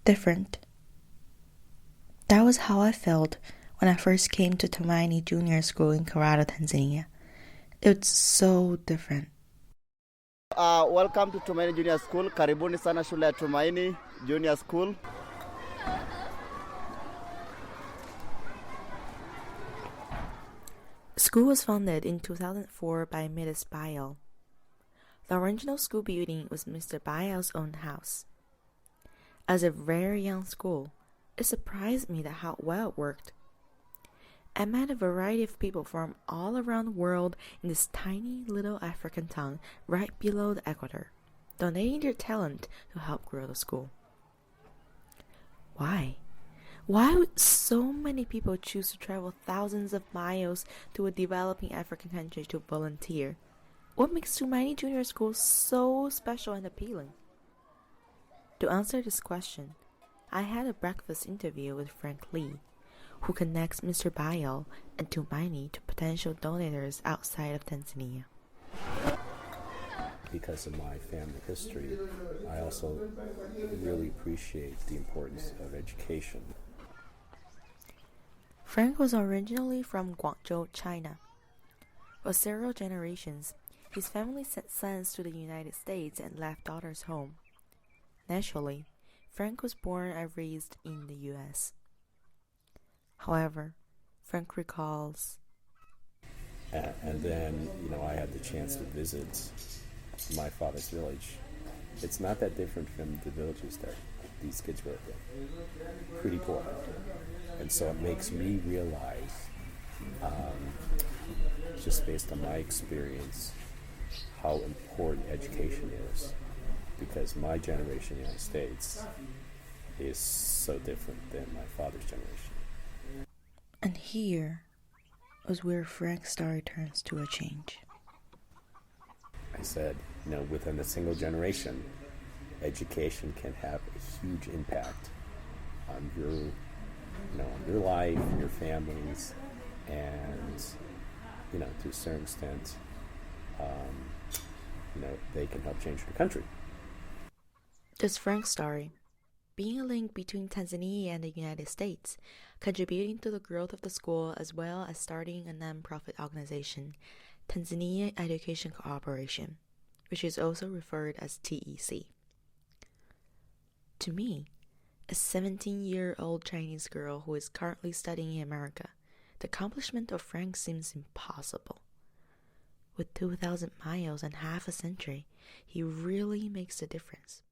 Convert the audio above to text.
different. That was how I felt when I first came to Tumaini Junior School in Karada, Tanzania. It's so different. Welcome to Tumaini Junior School. Karibuni sana shule ya Tumaini Junior School. School was founded in 2004 by Mrs. Bayal. The original school building was Mr. Bayal's own house. As a very young school, it surprised me that how well it worked. I met a variety of people from all around the world in this tiny little African town right below the equator, donating their talent to help grow the school. Why? Why would so many people choose to travel thousands of miles to a developing African country to volunteer? What makes Tumaini Junior School so special and appealing? To answer this question, I had a breakfast interview with Frank Lee, who connects Mr. Bayal and Tumaini to potential donors outside of Tanzania. Because of my family history, I also really appreciate the importance of education. Frank was originally from Guangzhou, China. For several generations, his family sent sons to the United States and left daughters home. Naturally, Frank was born and raised in the U.S. However, Frank recalls, And then, I had the chance to visit my father's village. It's not that different from the villages that these kids were in. Pretty poor. And so it makes me realize, just based on my experience, how important education is. Because my generation in the United States is so different than my father's generation. and here was where Frank's story turns to a change. I said, within a single generation, education can have a huge impact on your life, your families, and, to a certain extent, they can help change the country. This Frank's story, being a link between Tanzania and the United States, contributing to the growth of the school as well as starting a non-profit organization, Tanzania Education Cooperation, which is also referred as TEC. To me, a 17-year-old Chinese girl who is currently studying in America, the accomplishment of Frank seems impossible. With 2,000 miles and half a century, he really makes a difference.